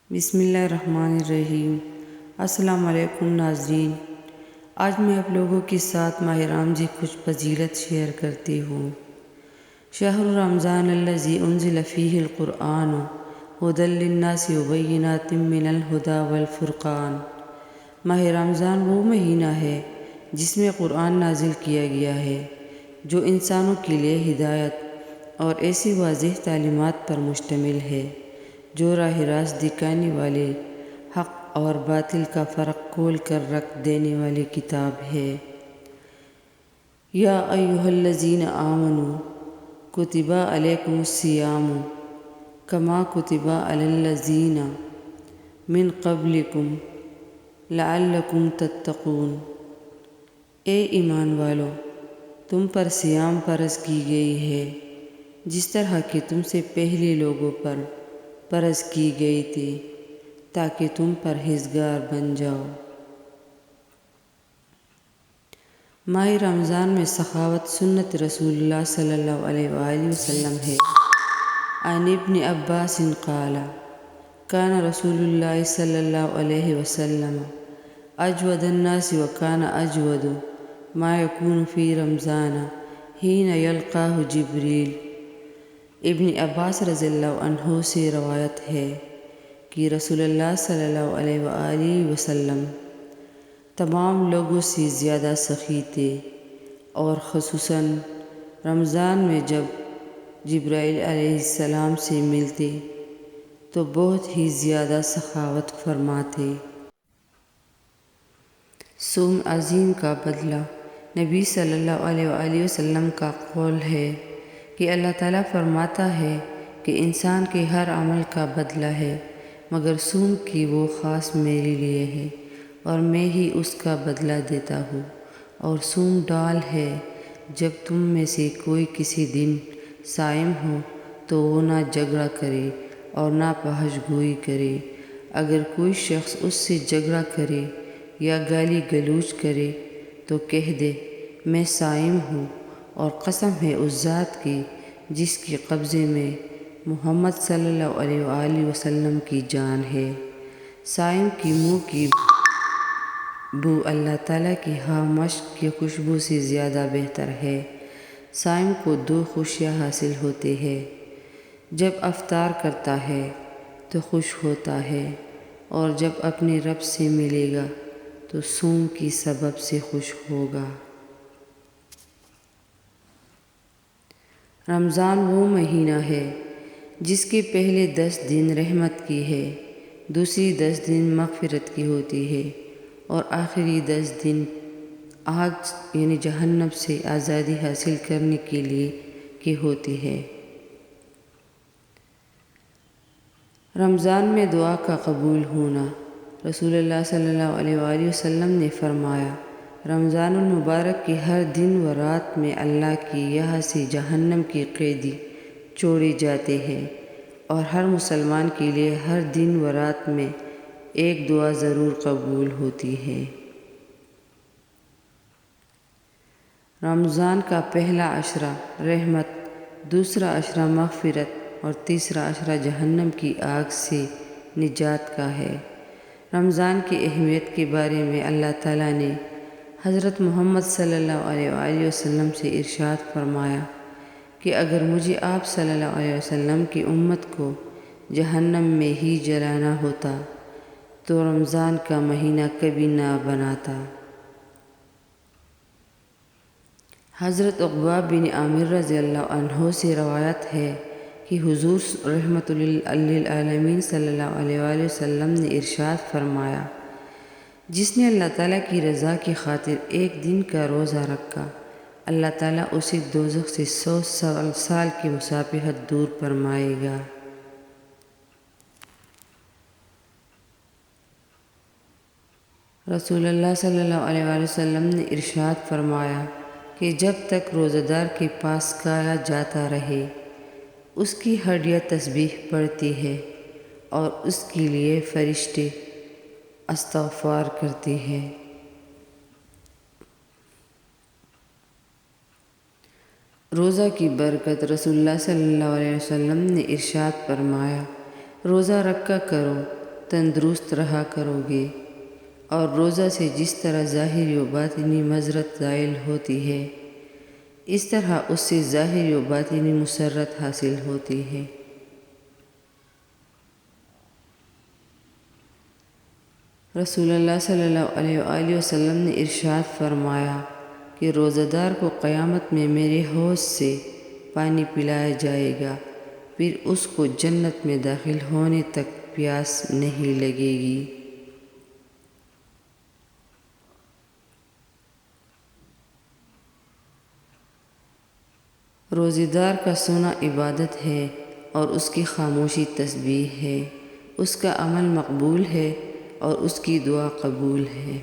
بسم اللہ الرحمن الرحیم۔ السلام علیکم ناظرین، آج میں آپ لوگوں کے ساتھ ماہ رمضان کی کچھ فضیلت شیئر کرتی ہوں۔ شہر رمضان الذی انزل فیہ القرآن ھدی للناس وبینات من الھدی والفرقان۔ ماہ رمضان وہ مہینہ ہے جس میں قرآن نازل کیا گیا ہے، جو انسانوں کے لیے ہدایت اور ایسی واضح تعلیمات پر مشتمل ہے جو راہ راست دکھانے والے، حق اور باطل کا فرق کھول کر رکھ دینے والی کتاب ہے۔ یا ایھا الذین آمنوا کتب علیکم الصیام کما کتب علی الذین من قبلکم لعلکم تتقون۔ اے ایمان والو، تم پر صیام فرض کی گئی ہے جس طرح کہ تم سے پہلے لوگوں پر فرض کی گئی تھی، تاکہ تم پرہیزگار بن جاؤ۔ ماہ رمضان میں سخاوت سنت رسول اللہ صلی اللہ علیہ وآلہ وسلم ہے۔ عن ابن عباس قال کان رسول اللہ صلی اللہ علیہ وسلم اجود الناس وکان اجود ما یکون فی رمضان حین یلقاہ جبریل۔ ابن عباس رضی اللہ عنہ سے روایت ہے کہ رسول اللہ صلی اللہ علیہ وآلہ وسلم تمام لوگوں سے زیادہ سخی تھے، اور خصوصاً رمضان میں جب جبرائیل علیہ السلام سے ملتے تو بہت ہی زیادہ سخاوت فرماتے۔ صوم عظیم کا بدلہ۔ نبی صلی اللہ علیہ وآلہ وسلم کا قول ہے کہ اللہ تعالیٰ فرماتا ہے کہ انسان کے ہر عمل کا بدلہ ہے مگر صوم کی وہ خاص میرے لیے ہے اور میں ہی اس کا بدلہ دیتا ہوں۔ اور صوم ڈال ہے، جب تم میں سے کوئی کسی دن صائم ہو تو وہ نہ جھگڑا کرے اور نہ فحش گوئی کرے۔ اگر کوئی شخص اس سے جھگڑا کرے یا گالی گلوچ کرے تو کہہ دے میں صائم ہوں، اور قسم ہے اس ذات کی جس کے قبضے میں محمد صلی اللہ علیہ وآلہ وسلم کی جان ہے، صائم کی منہ کی بو اللہ تعالیٰ کی ہاں مشک کی خوشبو سے زیادہ بہتر ہے۔ صائم کو دو خوشیاں حاصل ہوتی ہیں، جب افطار کرتا ہے تو خوش ہوتا ہے، اور جب اپنے رب سے ملے گا تو صوم کی سبب سے خوش ہوگا۔ رمضان وہ مہینہ ہے جس کے پہلے 10 دن رحمت کی ہے، دوسری 10 دن مغفرت کی ہوتی ہے، اور آخری 10 دن آگ یعنی جہنم سے آزادی حاصل کرنے کے لیے کی ہوتی ہے۔ رمضان میں دعا کا قبول ہونا۔ رسول اللہ صلی اللہ علیہ وآلہ وسلم نے فرمایا، رمضان المبارک کے ہر دن و رات میں اللہ کی یہاں سے جہنم کے قیدی چھوڑے جاتے ہیں، اور ہر مسلمان کے لیے ہر دن و رات میں ایک دعا ضرور قبول ہوتی ہے۔ رمضان کا پہلا عشرہ رحمت، دوسرا عشرہ مغفرت اور تیسرا عشرہ جہنم کی آگ سے نجات کا ہے۔ رمضان کی اہمیت کے بارے میں اللہ تعالیٰ نے حضرت محمد صلی اللہ علیہ وآلہ وسلم سے ارشاد فرمایا کہ اگر مجھے آپ صلی اللہ علیہ وسلم کی امت کو جہنم میں ہی جلانا ہوتا تو رمضان کا مہینہ کبھی نہ بناتا۔ حضرت عقبہ بن عامر رضی اللہ عنہ سے روایت ہے کہ حضور رحمت للعالمین صلی اللہ علیہ وآلہ وسلم نے ارشاد فرمایا، جس نے اللہ تعالیٰ کی رضا کی خاطر ایک دن کا روزہ رکھا، اللہ تعالیٰ اسے دوزخ سے 100 سال کی مسافت دور فرمائے گا۔ رسول اللہ صلی اللہ علیہ وآلہ وسلم نے ارشاد فرمایا کہ جب تک روزہ دار کے پاس کھایا جاتا رہے، اس کی ہڈیاں تسبیح پڑھتی ہیں اور اس کے لیے فرشتے استغفار کرتے ہیں۔ روزہ کی برکت۔ رسول اللہ صلی اللہ علیہ وسلم نے ارشاد فرمایا، روزہ رکھا کرو تندرست رہا کرو گے، اور روزہ سے جس طرح ظاہری و باطنی مضرت زائل ہوتی ہے، اس طرح اس سے ظاہری و باطنی مسرت حاصل ہوتی ہے۔ رسول اللہ صلی اللہ علیہ وآلہ وسلم نے ارشاد فرمایا کہ روزہ دار کو قیامت میں میرے حوض سے پانی پلایا جائے گا، پھر اس کو جنت میں داخل ہونے تک پیاس نہیں لگے گی۔ روزہ دار کا سونا عبادت ہے اور اس کی خاموشی تسبیح ہے، اس کا عمل مقبول ہے اور اس کی دعا قبول ہے۔